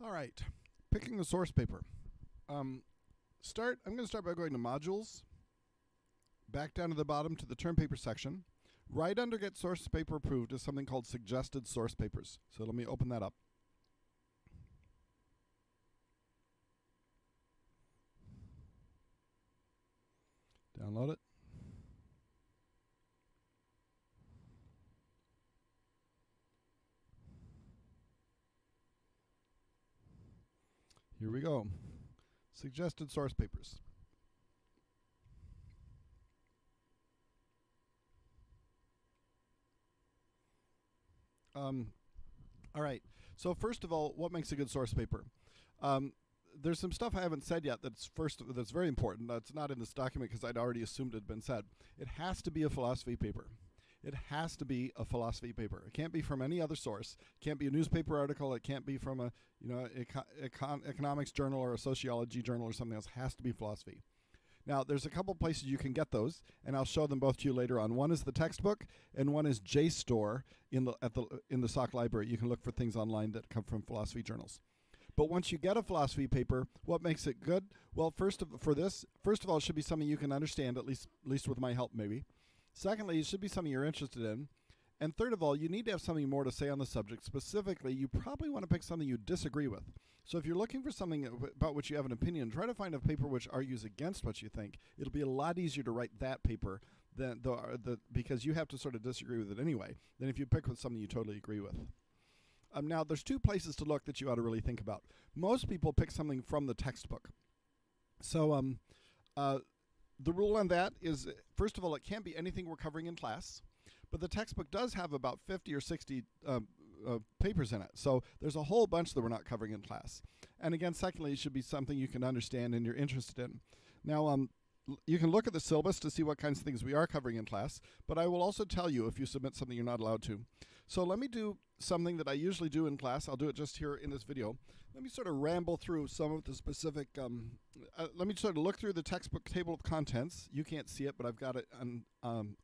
All right, picking the source paper. I'm going to start by going to Modules, back down to the bottom to the term paper section. Right under Get Source Paper Approved is something called Suggested Source Papers. So let me open that up. Download it. Here we go. Suggested source papers. All right. So first of all, what makes a good source paper? There's some stuff I haven't said yet that's very important. That's not in this document because I'd already assumed it had been said. It has to be a philosophy paper. It has to be a philosophy paper. It can't be from any other source. It can't be a newspaper article. It can't be from a economics journal or a sociology journal or something else. It has to be philosophy. Now, there's a couple places you can get those, and I'll show them both to you later on. One is the textbook, and one is JSTOR in the SOC library. You can look for things online that come from philosophy journals. But once you get a philosophy paper, what makes it good? Well, first of all, it should be something you can understand, at least with my help, maybe. Secondly, it should be something you're interested in. And third of all, you need to have something more to say on the subject. Specifically, you probably want to pick something you disagree with. So if you're looking for something about which you have an opinion, try to find a paper which argues against what you think. It'll be a lot easier to write that paper than because you have to sort of disagree with it anyway, than if you pick with something you totally agree with. Now, there's two places to look that you ought to really think about. Most people pick something from the textbook. So the rule on that is, first of all, it can't be anything we're covering in class. But the textbook does have about 50 or 60 papers in it. So there's a whole bunch that we're not covering in class. And again, secondly, it should be something you can understand and you're interested in. Now, you can look at the syllabus to see what kinds of things we are covering in class, but I will also tell you if you submit something you're not allowed to. So let me do something that I usually do in class. I'll do it just here in this video. Let me sort of ramble through some of the specific, let me sort of look through the textbook table of contents. You can't see it, but I've got it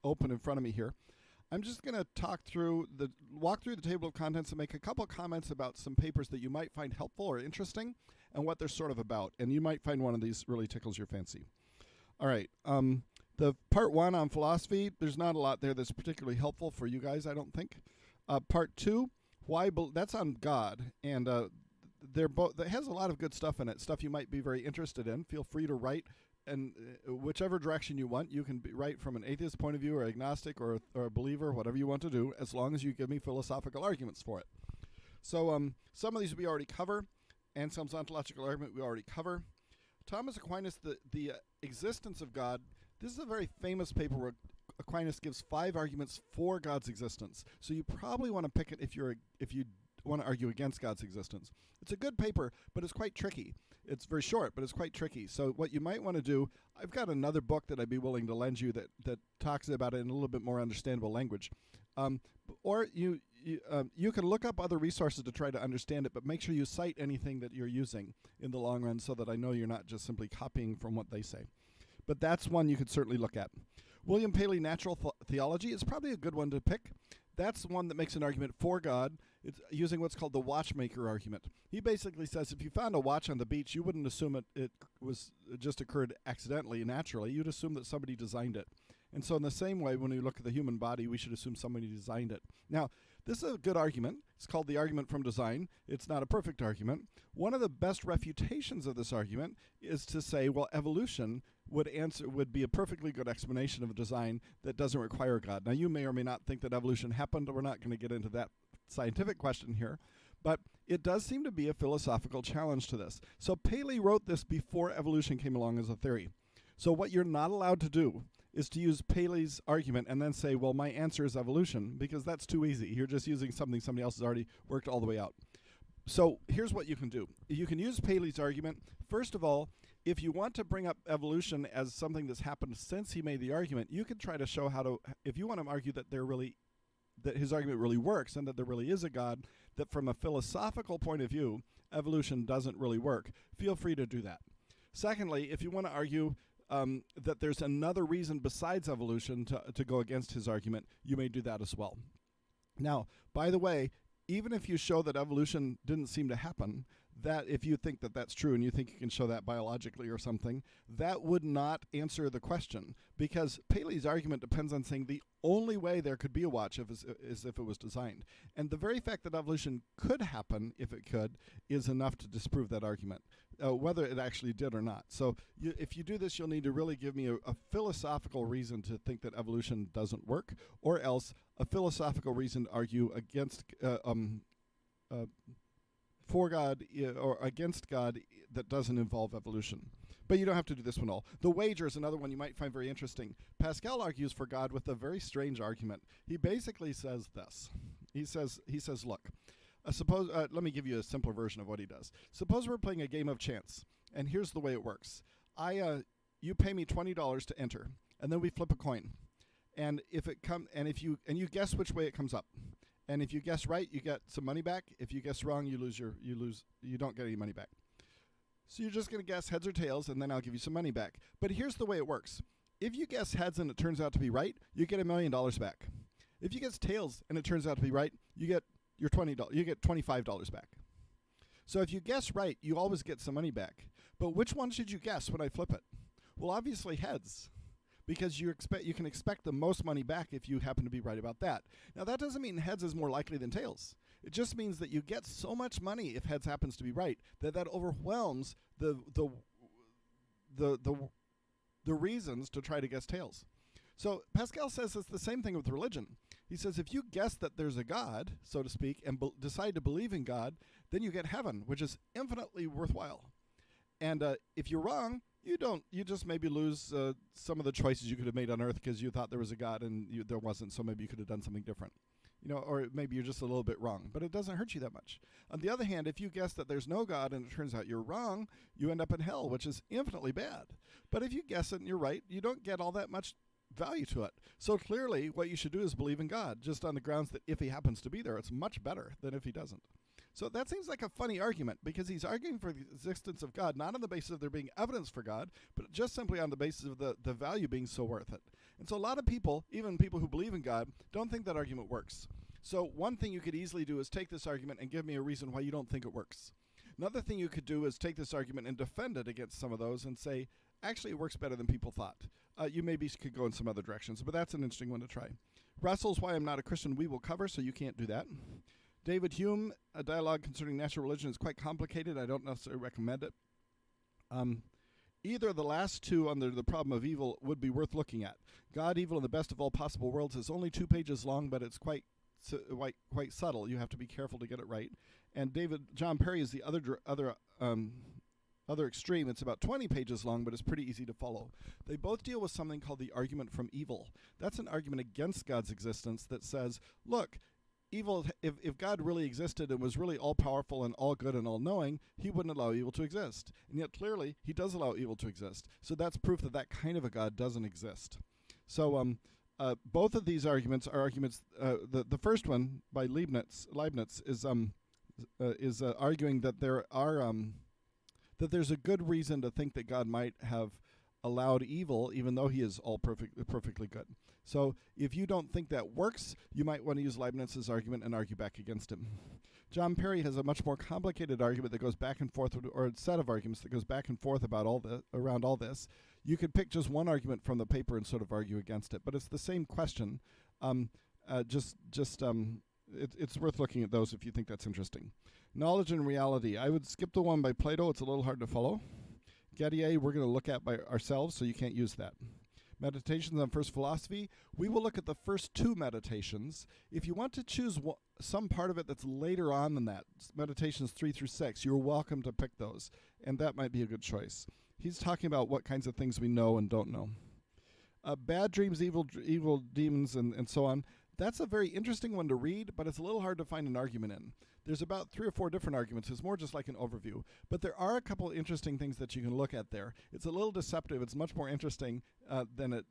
open in front of me here. I'm just going to walk through the table of contents and make a couple comments about some papers that you might find helpful or interesting and what they're sort of about. And you might find one of these really tickles your fancy. All right. The part one on philosophy, there's not a lot there that's particularly helpful for you guys, I don't think. Part two, that's on God. And that has a lot of good stuff in it, stuff you might be very interested in. Feel free to write. And whichever direction you want, you can write from an atheist point of view or agnostic or a believer, whatever you want to do, as long as you give me philosophical arguments for it. So some of these we already cover, and some ontological argument we already cover. Thomas Aquinas, the existence of God, this is a very famous paper where Aquinas gives 5 arguments for God's existence. So you probably want to pick it if you want to argue against God's existence. It's a good paper, but it's quite tricky. It's very short, but it's quite tricky. So what you might want to do, I've got another book that I'd be willing to lend you that talks about it in a little bit more understandable language. Or you can look up other resources to try to understand it, but make sure you cite anything that you're using in the long run so that I know you're not just simply copying from what they say. But that's one you could certainly look at. William Paley, Natural Theology, is probably a good one to pick. That's one that makes an argument for God. It's using what's called the watchmaker argument. He basically says if you found a watch on the beach, you wouldn't assume it just occurred accidentally, naturally. You'd assume that somebody designed it. And so in the same way, when we look at the human body, we should assume somebody designed it. Now, this is a good argument. It's called the argument from design. It's not a perfect argument. One of the best refutations of this argument is to say, well, evolution would be a perfectly good explanation of a design that doesn't require God. Now, you may or may not think that evolution happened. We're not going to get into that scientific question here. But it does seem to be a philosophical challenge to this. So Paley wrote this before evolution came along as a theory. So what you're not allowed to do is to use Paley's argument and then say, well, my answer is evolution, because that's too easy. You're just using something somebody else has already worked all the way out. So here's what you can do. You can use Paley's argument. First of all, if you want to bring up evolution as something that's happened since he made the argument, you can try to show if you want to argue that that his argument really works and that there really is a God, that from a philosophical point of view, evolution doesn't really work, feel free to do that. Secondly, if you want to argue that there's another reason besides evolution to go against his argument, you may do that as well. Now, by the way, even if you show that evolution didn't seem to happen, that if you think that that's true and you think you can show that biologically or something, that would not answer the question, because Paley's argument depends on saying the only way there could be a watch is if it was designed. And the very fact that evolution could happen, if it could, is enough to disprove that argument, whether it actually did or not. So if you do this, you'll need to really give me a philosophical reason to think that evolution doesn't work, or else a philosophical reason to argue against for God or against God that doesn't involve evolution. But you don't have to do this one all. The wager is another one you might find very interesting. Pascal argues for God with a very strange argument. He basically says this. He says, look, suppose, let me give you a simpler version of what he does. Suppose we're playing a game of chance, and here's the way it works. You pay me $20 to enter, and then we flip a coin. And if you guess which way it comes up. And if you guess right, you get some money back. If you guess wrong, you don't get any money back. So you're just going to guess heads or tails, and then I'll give you some money back. But here's the way it works. If you guess heads and it turns out to be right, you get $1 million back. If you guess tails and it turns out to be right, you get your $25 back. So if you guess right, you always get some money back. But which one should you guess when I flip it? Well, obviously heads, because you can expect the most money back if you happen to be right about that. Now, that doesn't mean heads is more likely than tails. It just means that you get so much money if heads happens to be right that overwhelms the reasons to try to guess tails. So Pascal says it's the same thing with religion. He says if you guess that there's a God, so to speak, and decide to believe in God, then you get heaven, which is infinitely worthwhile. And if you're wrong, you just maybe lose some of the choices you could have made on earth because you thought there was a God and there wasn't, so maybe you could have done something different. Or maybe you're just a little bit wrong, but it doesn't hurt you that much. On the other hand, if you guess that there's no God and it turns out you're wrong, you end up in hell, which is infinitely bad. But if you guess it and you're right, you don't get all that much value to it. So clearly, what you should do is believe in God, just on the grounds that if he happens to be there, it's much better than if he doesn't. So that seems like a funny argument, because he's arguing for the existence of God, not on the basis of there being evidence for God, but just simply on the basis of the value being so worth it. And so a lot of people, even people who believe in God, don't think that argument works. So one thing you could easily do is take this argument and give me a reason why you don't think it works. Another thing you could do is take this argument and defend it against some of those and say, actually, it works better than people thought. You maybe could go in some other directions, but that's an interesting one to try. Russell's Why I'm Not a Christian we will cover, so you can't do that. David Hume, a dialogue concerning natural religion, is quite complicated. I don't necessarily recommend it. Either of the last two under the problem of evil would be worth looking at. God, Evil, and the Best of All Possible Worlds is only 2 pages long, but it's quite subtle. You have to be careful to get it right. And John Perry is the other extreme. It's about 20 pages long, but it's pretty easy to follow. They both deal with something called the argument from evil. That's an argument against God's existence that says, look, evil, if God really existed and was really all-powerful and all-good and all-knowing, he wouldn't allow evil to exist. And yet, clearly, he does allow evil to exist. So that's proof that that kind of a God doesn't exist. So both of these arguments are arguments. The first one by Leibniz is arguing that there's a good reason to think that God might have allowed evil, even though he is all perfectly good. So if you don't think that works, you might want to use Leibniz's argument and argue back against him. John Perry has a much more complicated argument that goes back and forth, or a set of arguments that goes back and forth about around all this. You could pick just one argument from the paper and sort of argue against it, but it's the same question. It's worth looking at those if you think that's interesting. Knowledge and Reality. I would skip the one by Plato. It's a little hard to follow. Gettier, we're going to look at by ourselves, so you can't use that. Meditations on First Philosophy. We will look at the first 2 meditations. If you want to choose some part of it that's later on than that, meditations 3 through 6, you're welcome to pick those, and that might be a good choice. He's talking about what kinds of things we know and don't know. Bad dreams, evil demons, and so on. That's a very interesting one to read, but it's a little hard to find an argument in. There's about 3 or 4 different arguments. It's more just like an overview. But there are a couple of interesting things that you can look at there. It's a little deceptive. It's much more interesting than it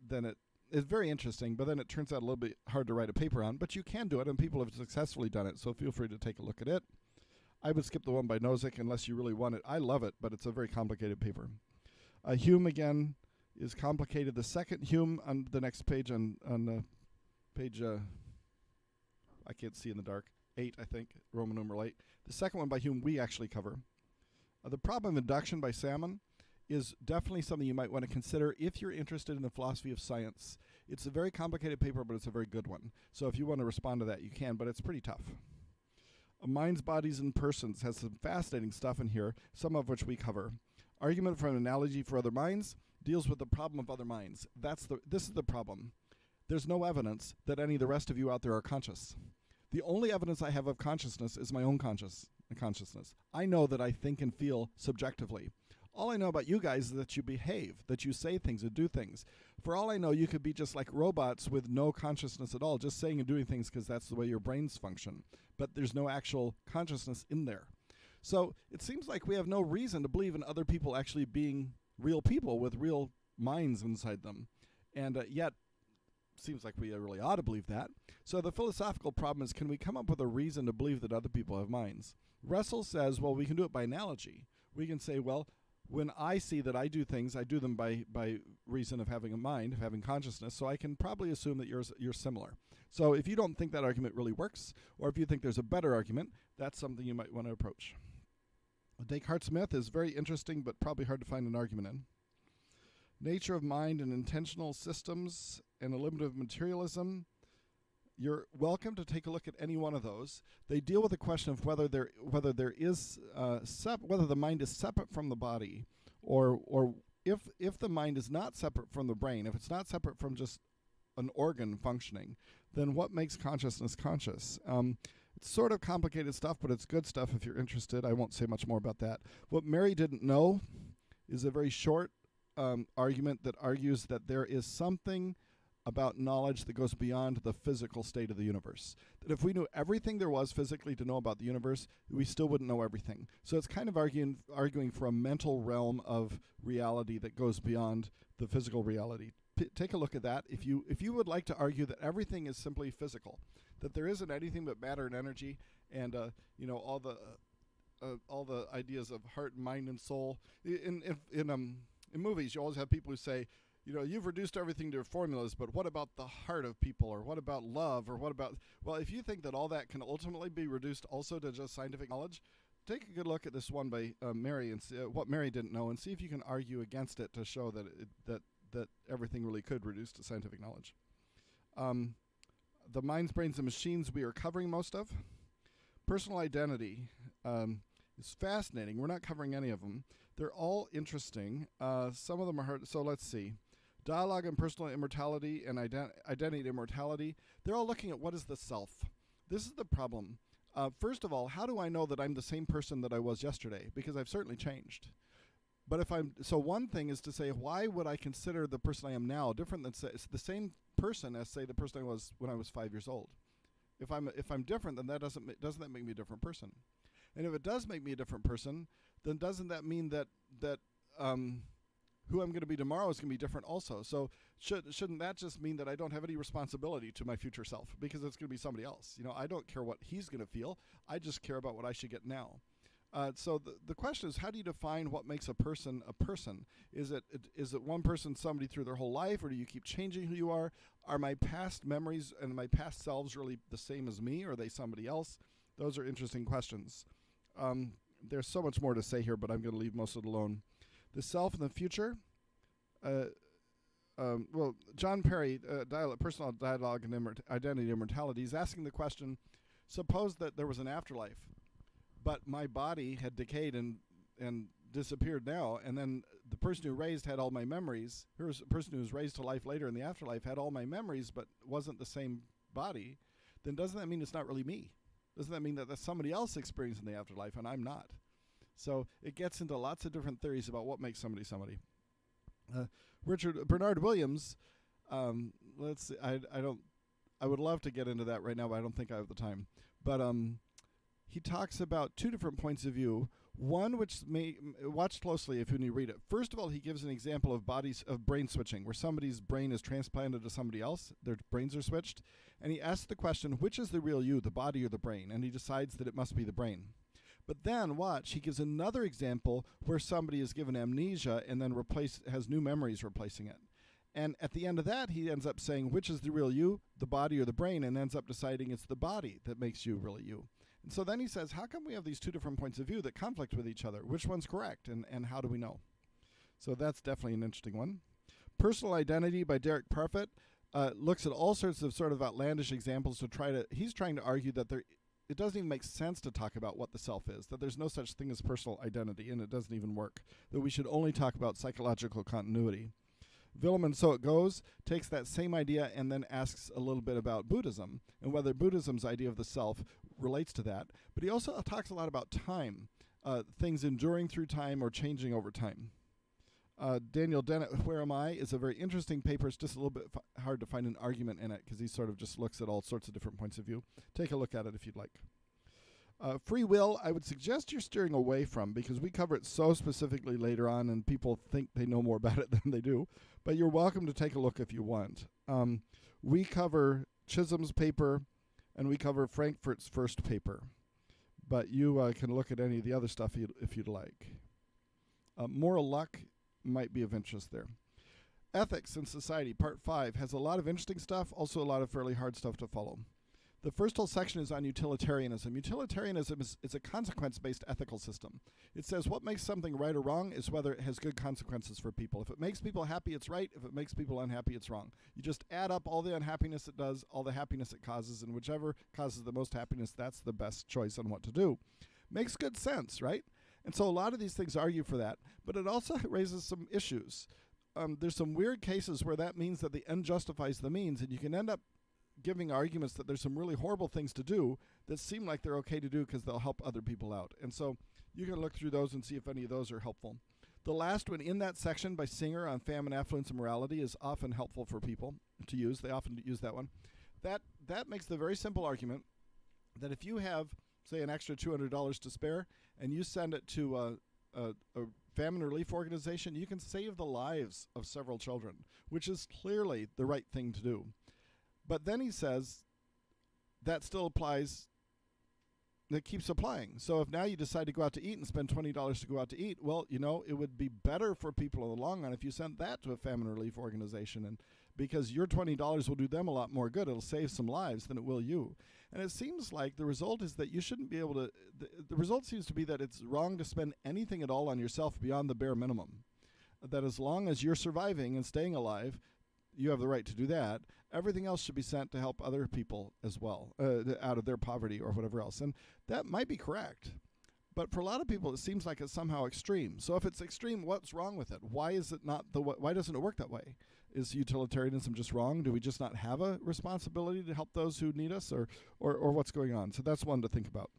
is. Very interesting, but then it turns out a little bit hard to write a paper on. But you can do it, and people have successfully done it, so feel free to take a look at it. I would skip the one by Nozick unless you really want it. I love it, but it's a very complicated paper. Hume, again, is complicated. The second Hume on the next page on page, I can't see in the dark, 8, I think, Roman numeral 8. The second one by Hume we actually cover. The problem of induction by Salmon is definitely something you might want to consider if you're interested in the philosophy of science. It's a very complicated paper, but it's a very good one. So if you want to respond to that, you can, but it's pretty tough. Minds, Bodies, and Persons has some fascinating stuff in here, some of which we cover. Argument for an analogy for other minds deals with the problem of other minds. This is the problem. There's no evidence that any of the rest of you out there are conscious. The only evidence I have of consciousness is my own consciousness. I know that I think and feel subjectively. All I know about you guys is that you behave, that you say things and do things. For all I know, you could be just like robots with no consciousness at all, just saying and doing things because that's the way your brains function. But there's no actual consciousness in there. So it seems like we have no reason to believe in other people actually being real people with real minds inside them. And yet, seems like we really ought to believe that. So the philosophical problem is, can we come up with a reason to believe that other people have minds? Russell says, well, we can do it by analogy. We can say, well, when I see that I do things, I do them by reason of having a mind, of having consciousness, so I can probably assume that you're similar. So if you don't think that argument really works, or if you think there's a better argument, that's something you might want to approach. Descartes' myth is very interesting, but probably hard to find an argument in. Nature of mind and intentional systems and a limit of materialism. You're welcome to take a look at any one of those. They deal with the question of whether the mind is separate from the body, or if the mind is not separate from the brain, if it's not separate from just an organ functioning, then what makes consciousness conscious? It's sort of complicated stuff, but it's good stuff if you're interested. I won't say much more about that. What Mary didn't know is a very short argument that argues that there is something about knowledge that goes beyond the physical state of the universe. That if we knew everything there was physically to know about the universe, we still wouldn't know everything. So it's kind of arguing for a mental realm of reality that goes beyond the physical reality. Take a look at that. If you would like to argue that everything is simply physical, that there isn't anything but matter and energy, and all the ideas of heart and mind and soul. In movies, you always have people who say, you've reduced everything to formulas, but what about the heart of people, or what about love, or what about... Well, if you think that all that can ultimately be reduced also to just scientific knowledge, take a good look at this one by Mary and see what Mary didn't know, and see if you can argue against it to show that everything really could reduce to scientific knowledge. The minds, brains, and machines we are covering most of. Personal identity is fascinating. We're not covering any of them. They're all interesting. Some of them are hard. So let's see. Dialogue and personal immortality and identity immortality. They're all looking at what is the self. This is the problem. First of all, how do I know that I'm the same person that I was yesterday? Because I've certainly changed. But so one thing is to say, why would I consider the person I am now different than it's the same person as, say, the person I was when I was 5 years old? If I'm different, then doesn't that make me a different person? And if it does make me a different person, then doesn't that mean that who I'm going to be tomorrow is going to be different also? So shouldn't that just mean that I don't have any responsibility to my future self, because it's going to be somebody else? I don't care what he's going to feel. I just care about what I should get now. So the question is, how do you define what makes a person a person? Is it one person somebody through their whole life, or do you keep changing who you are? Are my past memories and my past selves really the same as me, or are they somebody else? Those are interesting questions. There's so much more to say here, but I'm going to leave most of it alone. The self and the future. John Perry, Personal Dialogue and Identity Immortality, is asking the question, suppose that there was an afterlife, but my body had decayed and disappeared now, and then the person who raised had all my memories. Here's a person who was raised to life later in the afterlife, had all my memories, but wasn't the same body. Then doesn't that mean it's not really me? Doesn't that mean that that's somebody else experiencing the afterlife and I'm not? So it gets into lots of different theories about what makes somebody somebody. Bernard Williams, let's see, I would love to get into that right now, but I don't think I have the time. But he talks about two different points of view. One which watch closely if you read it. First of all, he gives an example of brain switching, where somebody's brain is transplanted to somebody else, their brains are switched, and he asks the question, which is the real you, the body or the brain? And he decides that it must be the brain. But then, watch, he gives another example where somebody is given amnesia and then has new memories replacing it. And at the end of that, he ends up saying, which is the real you, the body or the brain, and ends up deciding it's the body that makes you really you. And so then he says, how come we have these two different points of view that conflict with each other? Which one's correct, and how do we know? So that's definitely an interesting one. Personal Identity by Derek Parfit looks at all sorts of sort of outlandish examples to he's trying to argue that it doesn't even make sense to talk about what the self is, that there's no such thing as personal identity, and it doesn't even work, that we should only talk about psychological continuity. Willem and So It Goes takes that same idea and then asks a little bit about Buddhism and whether Buddhism's idea of the self relates to that. But he also talks a lot about time, things enduring through time or changing over time. Daniel Dennett, Where Am I? Is a very interesting paper. It's just a little bit hard to find an argument in it because he sort of just looks at all sorts of different points of view. Take a look at it if you'd like. Free will, I would suggest you're steering away from because we cover it so specifically later on and people think they know more about it than they do. But you're welcome to take a look if you want. We cover Chisholm's paper and we cover Frankfurt's first paper. But you can look at any of the other stuff if you'd like. Moral luck might be of interest there. Ethics in Society, Part 5, has a lot of interesting stuff, also a lot of fairly hard stuff to follow. The first whole section is on utilitarianism. Utilitarianism is a consequence-based ethical system. It says what makes something right or wrong is whether it has good consequences for people. If it makes people happy, it's right. If it makes people unhappy, it's wrong. You just add up all the unhappiness it does, all the happiness it causes, and whichever causes the most happiness, that's the best choice on what to do. Makes good sense, right? And so a lot of these things argue for that, but it also raises some issues. There's some weird cases where that means that the end justifies the means, and you can end up giving arguments that there's some really horrible things to do that seem like they're okay to do because they'll help other people out. And so you can look through those and see if any of those are helpful. The last one in that section by Singer on famine, affluence, and morality is often helpful for people to use. They often use that one. That makes the very simple argument that if you have, say, an extra $200 to spare, and you send it to a famine relief organization, you can save the lives of several children, which is clearly the right thing to do. But then he says that still applies, that keeps applying. So if now you decide to go out to eat and spend $20 to go out to eat, well, it would be better for people in the long run if you sent that to a famine relief organization, and because your $20 will do them a lot more good. It'll save some lives than it will you. And it seems like the result is that you shouldn't be able to, the result seems to be that it's wrong to spend anything at all on yourself beyond the bare minimum. That as long as you're surviving and staying alive, you have the right to do that. Everything else should be sent to help other people as well, out of their poverty or whatever else. And that might be correct. But for a lot of people, it seems like it's somehow extreme. So if it's extreme, what's wrong with it? Why is it not why doesn't it work that way? Is utilitarianism just wrong? Do we just not have a responsibility to help those who need us, or what's going on? So that's one to think about.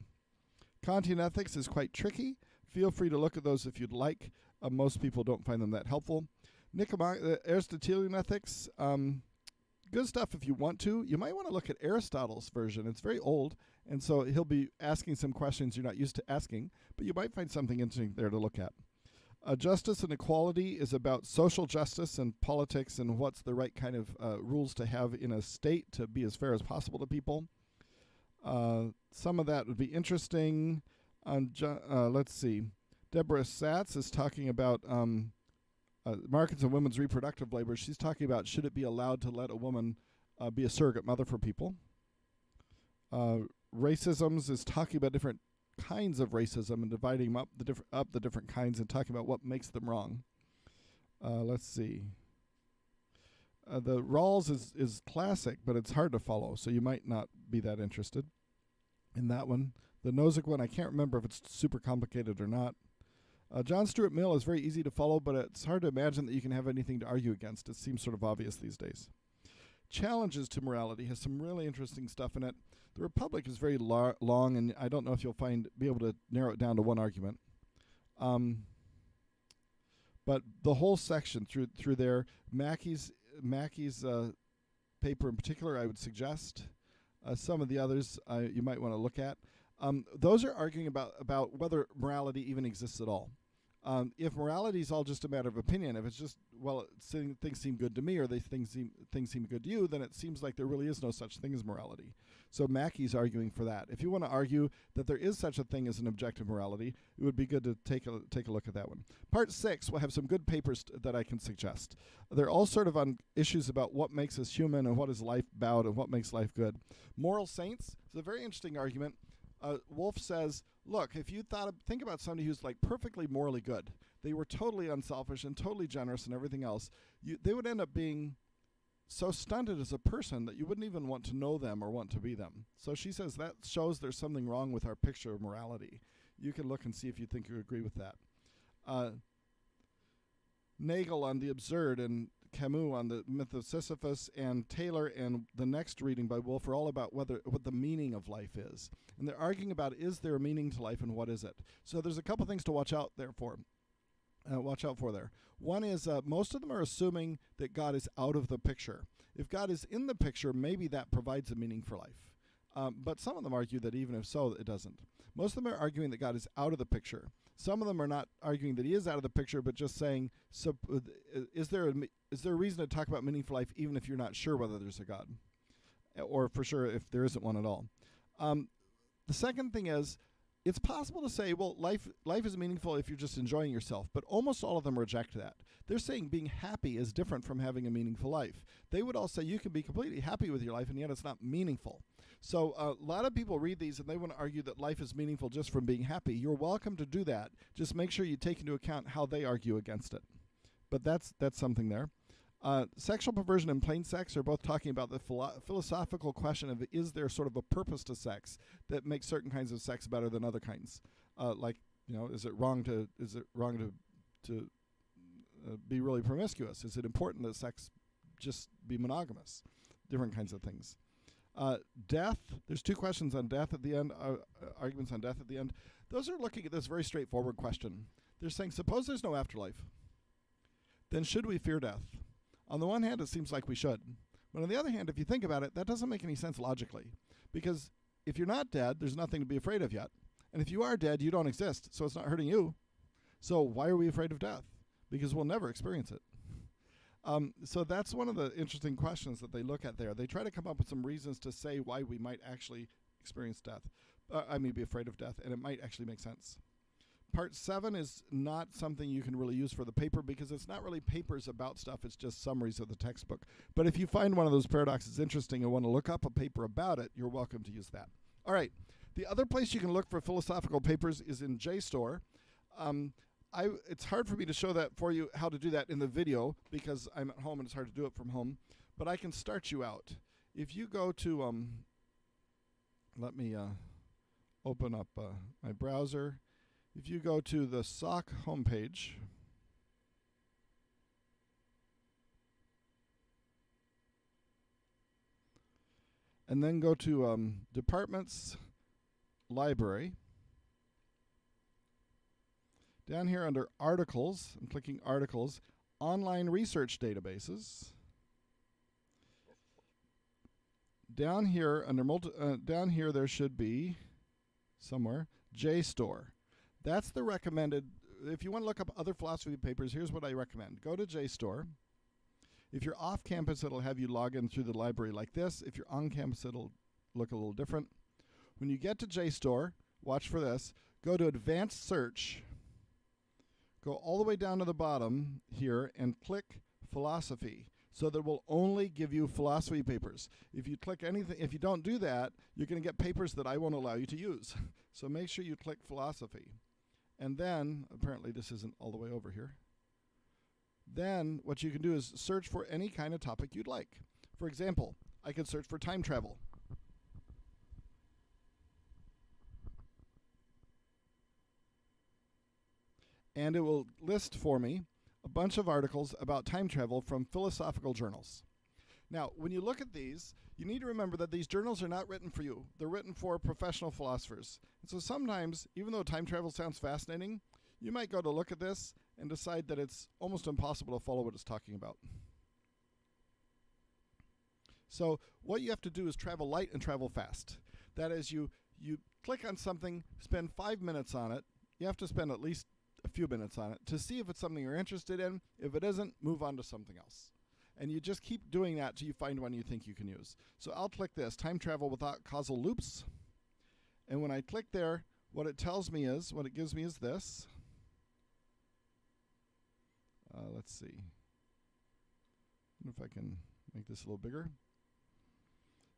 Kantian ethics is quite tricky. Feel free to look at those if you'd like. Most people don't find them that helpful. Aristotelian ethics, good stuff if you want to. You might want to look at Aristotle's version. It's very old, and so he'll be asking some questions you're not used to asking, but you might find something interesting there to look at. Justice and Equality is about social justice and politics and what's the right kind of rules to have in a state to be as fair as possible to people. Some of that would be interesting. Let's see. Deborah Satz is talking about markets and women's reproductive labor. She's talking about should it be allowed to let a woman be a surrogate mother for people. Racisms is talking about different kinds of racism and dividing them up the different kinds and talking about what makes them wrong. Let's see. The Rawls is classic, but it's hard to follow, so you might not be that interested in that one. The Nozick one, I can't remember if it's super complicated or not. John Stuart Mill is very easy to follow, but it's hard to imagine that you can have anything to argue against. It seems sort of obvious these days. Challenges to Morality has some really interesting stuff in it. The Republic is very long, and I don't know if you'll be able to narrow it down to one argument. But the whole section through there, Mackey's paper in particular, I would suggest. Some of the others you might want to look at. Those are arguing about whether morality even exists at all. If morality is all just a matter of opinion, if it's just, well, things seem good to me or things seem good to you, then it seems like there really is no such thing as morality. So Mackey's arguing for that. If you want to argue that there is such a thing as an objective morality, it would be good to take a look at that one. Part 6 will have some good papers that I can suggest. They're all sort of on issues about what makes us human and what is life about and what makes life good. Moral saints is a very interesting argument. Wolf says, look, if you think about somebody who's like perfectly morally good, they were totally unselfish and totally generous and everything else, they would end up being so stunted as a person that you wouldn't even want to know them or want to be them. So she says that shows there's something wrong with our picture of morality. You can look and see if you think you agree with that. Nagel on the absurd and Camus on the myth of Sisyphus and Taylor and the next reading by Wolff are all about what the meaning of life is. And they're arguing about, is there a meaning to life and what is it? So there's a couple things to watch out for there. One is most of them are assuming that God is out of the picture. If God is in the picture, maybe that provides a meaning for life. But some of them argue that even if so, it doesn't. Most of them are arguing that God is out of the picture. Some of them are not arguing that he is out of the picture, but just saying, is there a reason to talk about meaningful life even if you're not sure whether there's a God? Or for sure if there isn't one at all. The second thing is, it's possible to say, well, life is meaningful if you're just enjoying yourself, but almost all of them reject that. They're saying being happy is different from having a meaningful life. They would all say you can be completely happy with your life, and yet it's not meaningful. So a lot of people read these, and they want to argue that life is meaningful just from being happy. You're welcome to do that. Just make sure you take into account how they argue against it. But that's something there. Sexual perversion and plain sex are both talking about the philosophical question of, is there sort of a purpose to sex that makes certain kinds of sex better than other kinds? Is it wrong to be really promiscuous? Is it important that sex just be monogamous? Different kinds of things. Death. There's two questions on death at the end. Arguments on death at the end. Those are looking at this very straightforward question. They're saying, suppose there's no afterlife. Then should we fear death? On the one hand, it seems like we should. But on the other hand, if you think about it, that doesn't make any sense logically. Because if you're not dead, there's nothing to be afraid of yet. And if you are dead, you don't exist, so it's not hurting you. So why are we afraid of death? Because we'll never experience it. So that's one of the interesting questions that they look at there. They try to come up with some reasons to say why we might actually experience death. Be afraid of death, and it might actually make sense. Part 7 is not something you can really use for the paper because it's not really papers about stuff. It's just summaries of the textbook. But if you find one of those paradoxes interesting and want to look up a paper about it, you're welcome to use that. All right. The other place you can look for philosophical papers is in JSTOR. It's hard for me to show that for you, how to do that in the video, because I'm at home and it's hard to do it from home. But I can start you out. If you go to, let me open up my browser. If you go to the SOC homepage, and then go to Departments, Library. Down here under Articles, I'm clicking Articles, Online Research Databases. Down here under down here there should be somewhere JSTOR. That's the recommended. If you want to look up other philosophy papers, here's what I recommend. Go to JSTOR. If you're off campus, it'll have you log in through the library like this. If you're on campus, it'll look a little different. When you get to JSTOR, watch for this. Go to Advanced Search. Go all the way down to the bottom here and click Philosophy. So that will only give you philosophy papers. If you click anything, if you don't do that, you're going to get papers that I won't allow you to use. So make sure you click Philosophy. And then, apparently this isn't all the way over here. Then what you can do is search for any kind of topic you'd like. For example, I could search for time travel. And it will list for me a bunch of articles about time travel from philosophical journals. Now, when you look at these, you need to remember that these journals are not written for you. They're written for professional philosophers. And so sometimes, even though time travel sounds fascinating, you might go to look at this and decide that it's almost impossible to follow what it's talking about. So what you have to do is travel light and travel fast. That is, you click on something, spend 5 minutes on it. You have to spend at least a few minutes on it to see if it's something you're interested in. If it isn't, move on to something else. And you just keep doing that till you find one you think you can use. So I'll click this, time travel without causal loops. And when I click there, what it tells me is, what it gives me is this. Let's see. I wonder if I can make this a little bigger.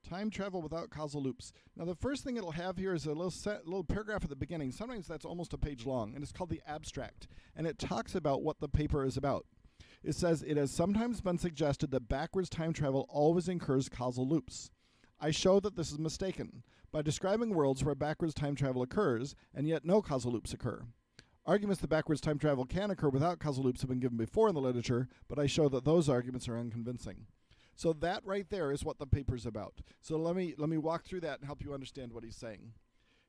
Time travel without causal loops. Now the first thing it'll have here is a little paragraph at the beginning. Sometimes that's almost a page long, and it's called the abstract. And it talks about what the paper is about. It says, it has sometimes been suggested that backwards time travel always incurs causal loops. I show that this is mistaken by describing worlds where backwards time travel occurs, and yet no causal loops occur. Arguments that backwards time travel can occur without causal loops have been given before in the literature, but I show that those arguments are unconvincing. So that right there is what the paper's about. So let me walk through that and help you understand what he's saying.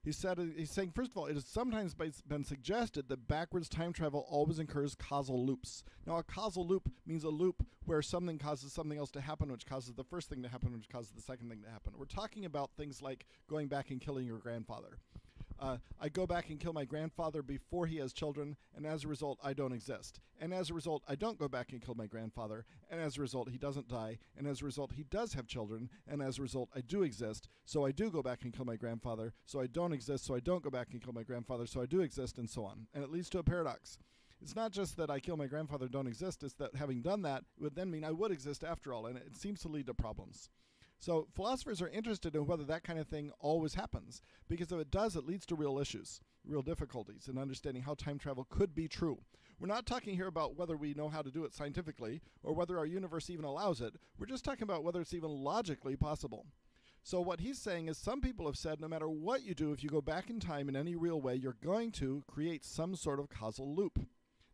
He's saying, first of all, it has sometimes been suggested that backwards time travel always incurs causal loops. Now, a causal loop means a loop where something causes something else to happen, which causes the first thing to happen, which causes the second thing to happen. We're talking about things like going back and killing your grandfather. I go back and kill my grandfather before he has children, and as a result, I don't exist. And as a result, I don't go back and kill my grandfather, and as a result, he doesn't die, and as a result, he does have children, and as a result, I do exist, so I do go back and kill my grandfather, so I don't exist, so I don't go back and kill my grandfather, so I do exist, and so on. And it leads to a paradox. It's not just that I kill my grandfather and don't exist, it's that having done that would then mean I would exist after all, and it seems to lead to problems. So philosophers are interested in whether that kind of thing always happens, because if it does, it leads to real issues, real difficulties in understanding how time travel could be true. We're not talking here about whether we know how to do it scientifically or whether our universe even allows it. We're just talking about whether it's even logically possible. So what he's saying is some people have said no matter what you do, if you go back in time in any real way, you're going to create some sort of causal loop.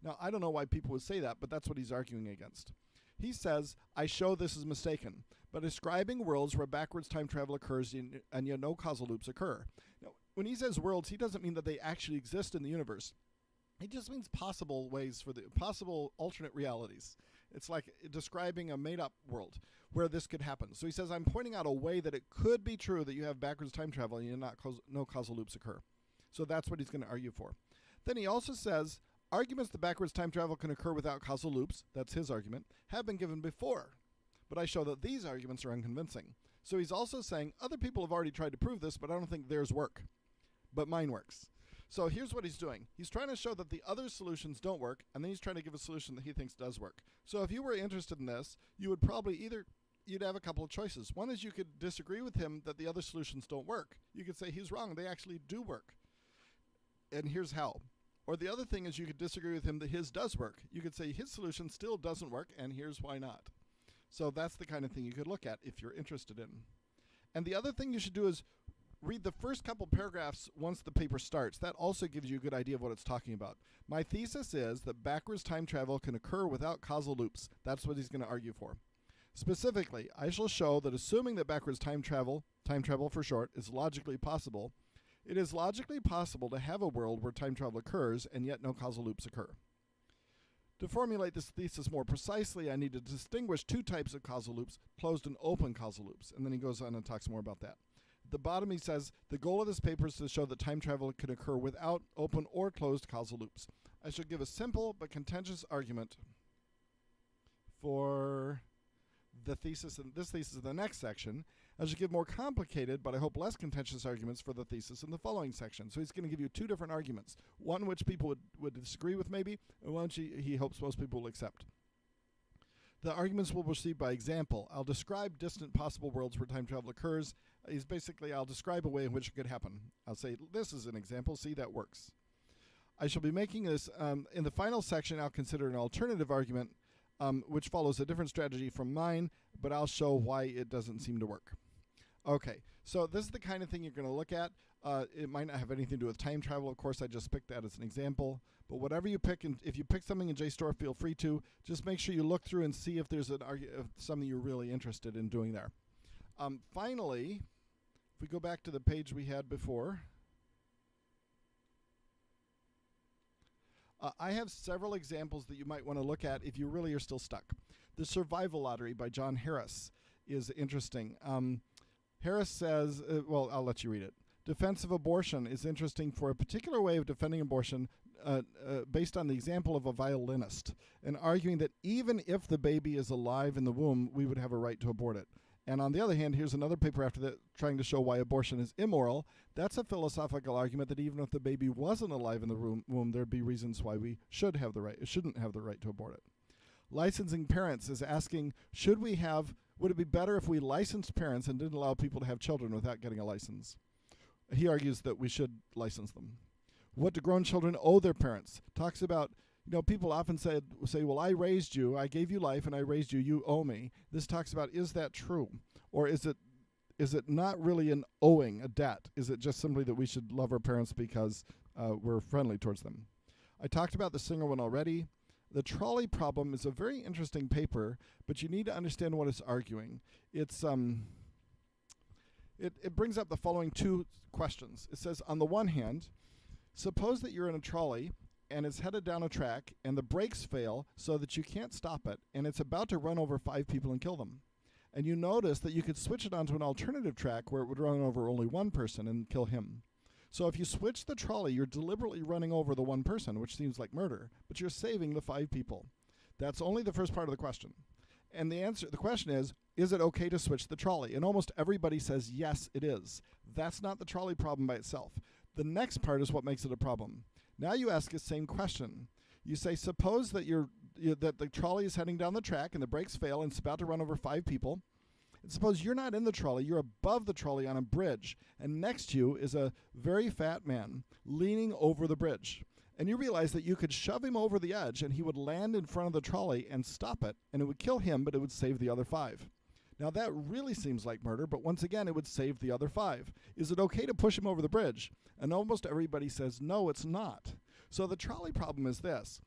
Now, I don't know why people would say that, but that's what he's arguing against. He says, I show this is mistaken, by describing worlds where backwards time travel occurs and yet no causal loops occur. Now, when he says worlds, he doesn't mean that they actually exist in the universe. He just means possible ways for the possible alternate realities. It's like describing a made-up world where this could happen. So he says, I'm pointing out a way that it could be true that you have backwards time travel and no causal loops occur. So that's what he's going to argue for. Then he also says, arguments that backwards time travel can occur without causal loops, that's his argument, have been given before. But I show that these arguments are unconvincing. So he's also saying other people have already tried to prove this, but I don't think theirs work. But mine works. So here's what he's doing. He's trying to show that the other solutions don't work, and then he's trying to give a solution that he thinks does work. So if you were interested in this, you would probably you'd have a couple of choices. One is you could disagree with him that the other solutions don't work. You could say he's wrong, they actually do work. And here's how. Or the other thing is you could disagree with him that his does work. You could say his solution still doesn't work, and here's why not. So that's the kind of thing you could look at if you're interested in. And the other thing you should do is read the first couple paragraphs once the paper starts. That also gives you a good idea of what it's talking about. My thesis is that backwards time travel can occur without causal loops. That's what he's going to argue for. Specifically, I shall show that assuming that backwards time travel for short, is logically possible, it is logically possible to have a world where time travel occurs and yet no causal loops occur. To formulate this thesis more precisely, I need to distinguish two types of causal loops, closed and open causal loops. And then he goes on and talks more about that. At the bottom he says, the goal of this paper is to show that time travel can occur without open or closed causal loops. I shall give a simple but contentious argument for the thesis, and this thesis in the next section. I shall give more complicated, but I hope less contentious arguments for the thesis in the following section. So he's going to give you two different arguments. One which people would disagree with maybe, and one which he hopes most people will accept. The arguments will proceed by example. I'll describe distant possible worlds where time travel occurs. I'll describe a way in which it could happen. I'll say, this is an example, see, that works. I shall be making this, in the final section, I'll consider an alternative argument, which follows a different strategy from mine, but I'll show why it doesn't seem to work. Okay, so this is the kind of thing you're going to look at. It might not have anything to do with time travel. Of course, I just picked that as an example. But whatever you pick, and if you pick something in JSTOR, feel free to. Just make sure you look through and see if there's something you're really interested in doing there. Finally, if we go back to the page we had before, I have several examples that you might want to look at if you really are still stuck. The Survival Lottery by John Harris is interesting. Harris says, well, I'll let you read it. Defense of abortion is interesting for a particular way of defending abortion based on the example of a violinist, and arguing that even if the baby is alive in the womb, we would have a right to abort it. And on the other hand, here's another paper after that trying to show why abortion is immoral. That's a philosophical argument that even if the baby wasn't alive in the womb, there'd be reasons why we shouldn't have the right to abort it. Licensing Parents is asking, should we have Would it be better if we licensed parents and didn't allow people to have children without getting a license? He argues that we should license them. What do grown children owe their parents? Talks about, people often say, well, I raised you, I gave you life, and I raised you, you owe me. This talks about, is that true? Or is it not really an owing, a debt? Is it just simply that we should love our parents because we're friendly towards them? I talked about the Singer one already. The trolley problem is a very interesting paper, but you need to understand what it's arguing. It brings up the following two questions. It says, on the one hand, suppose that you're in a trolley and it's headed down a track and the brakes fail so that you can't stop it, and it's about to run over 5 people and kill them. And you notice that you could switch it onto an alternative track where it would run over only one person and kill him. So if you switch the trolley, you're deliberately running over the one person, which seems like murder, but you're saving the 5 people. That's only the first part of the question. And the question is it okay to switch the trolley? And almost everybody says, yes, it is. That's not the trolley problem by itself. The next part is what makes it a problem. Now you ask the same question. You say, suppose that that the trolley is heading down the track and the brakes fail and it's about to run over 5 people. And suppose you're not in the trolley, you're above the trolley on a bridge, and next to you is a very fat man leaning over the bridge. And you realize that you could shove him over the edge and he would land in front of the trolley and stop it, and it would kill him, but it would save the other 5. Now that really seems like murder, but once again, it would save the other 5. Is it okay to push him over the bridge? And almost everybody says, no, it's not. So the trolley problem is this.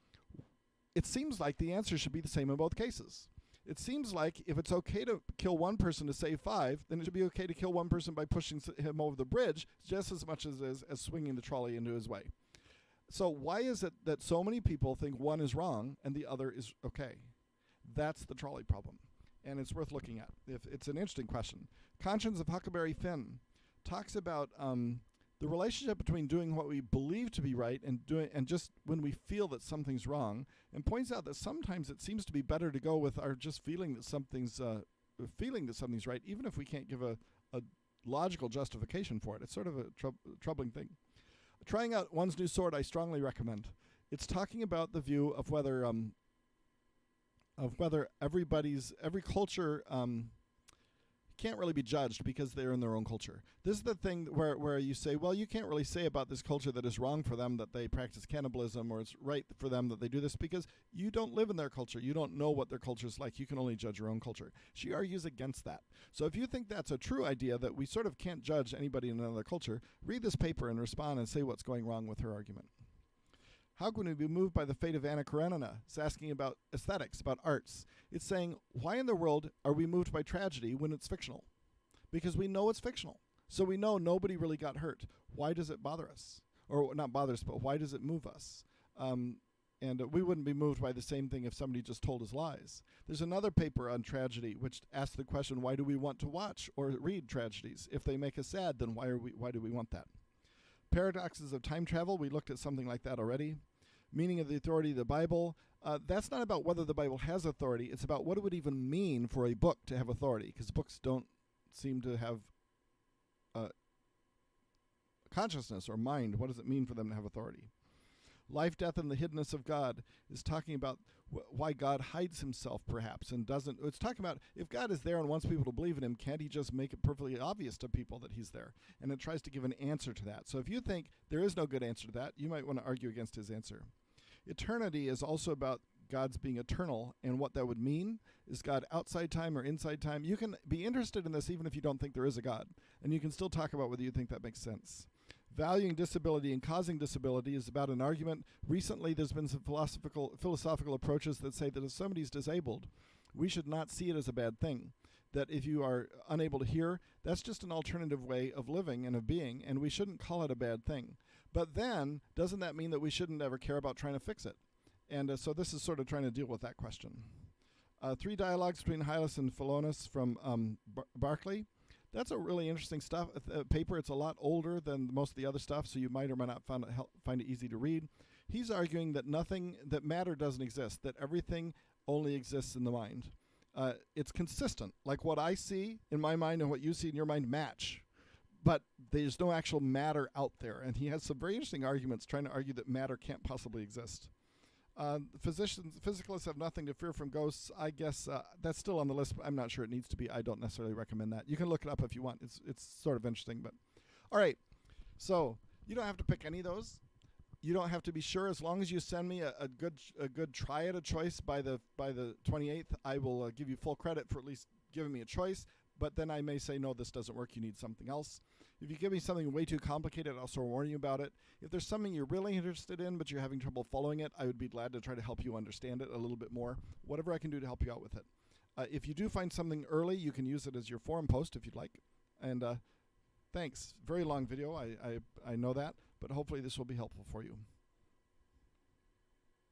It seems like the answer should be the same in both cases. It seems like if it's okay to kill one person to save 5, then it should be okay to kill one person by pushing him over the bridge just as much as swinging the trolley into his way. So why is it that so many people think one is wrong and the other is okay? That's the trolley problem, and it's worth looking at. It's an interesting question. Conscience of Huckleberry Finn talks about the relationship between doing what we believe to be right and just when we feel that something's wrong, and points out that sometimes it seems to be better to go with our just feeling that something's right, even if we can't give a logical justification for it. It's sort of a troubling thing. Trying out One's New Sword, I strongly recommend. It's talking about the view of whether every culture can't really be judged because they're in their own culture. This is the thing where you say, well, you can't really say about this culture that it's wrong for them that they practice cannibalism, or it's right for them that they do this, because you don't live in their culture. You don't know what their culture is like. You can only judge your own culture. She argues against that. So if you think that's a true idea, that we sort of can't judge anybody in another culture, read this paper and respond and say what's going wrong with her argument. How can we be moved by the fate of Anna Karenina? It's asking about aesthetics, about arts. It's saying, why in the world are we moved by tragedy when it's fictional? Because we know it's fictional. So we know nobody really got hurt. Why does it bother us? Or not bother us, but why does it move us? And we wouldn't be moved by the same thing if somebody just told us lies. There's another paper on tragedy which asks the question, why do we want to watch or read tragedies? If they make us sad, then why do we want that? Paradoxes of time travel, we looked at something like that already. Meaning of the authority of the Bible. That's not about whether the Bible has authority. It's about what it would even mean for a book to have authority, because books don't seem to have consciousness or mind. What does it mean for them to have authority? Life, death, and the hiddenness of God is talking about why God hides himself, perhaps, and doesn't. It's talking about if God is there and wants people to believe in him, can't he just make it perfectly obvious to people that he's there? And it tries to give an answer to that. So if you think there is no good answer to that, you might want to argue against his answer. Eternity is also about God's being eternal, and what that would mean. Is God outside time or inside time? You can be interested in this even if you don't think there is a God, and you can still talk about whether you think that makes sense. Valuing disability and causing disability is about an argument. Recently, there's been some philosophical approaches that say that if somebody's disabled, we should not see it as a bad thing. That if you are unable to hear, that's just an alternative way of living and of being, and we shouldn't call it a bad thing. But then, doesn't that mean that we shouldn't ever care about trying to fix it? And so this is sort of trying to deal with that question. 3 dialogues between Hylas and Philonous from Berkeley. That's a really interesting paper. It's a lot older than most of the other stuff, so you might or might not find it easy to read. He's arguing that that matter doesn't exist, that everything only exists in the mind. It's consistent. Like what I see in my mind and what you see in your mind match, but there's no actual matter out there. And he has some very interesting arguments trying to argue that matter can't possibly exist. Physicalists have nothing to fear from ghosts. I guess that's still on the list, but I'm not sure it needs to be. I don't necessarily recommend that. You can look it up if you want. It's sort of interesting, but all right. So you don't have to pick any of those. You don't have to be sure. As long as you send me a good triad of choice by the 28th, I will give you full credit for at least giving me a choice. But then I may say, no, this doesn't work. You need something else. If you give me something way too complicated, I'll also warn you about it. If there's something you're really interested in, but you're having trouble following it, I would be glad to try to help you understand it a little bit more. Whatever I can do to help you out with it. If you do find something early, you can use it as your forum post if you'd like. And thanks. Very long video. I know that, but hopefully this will be helpful for you.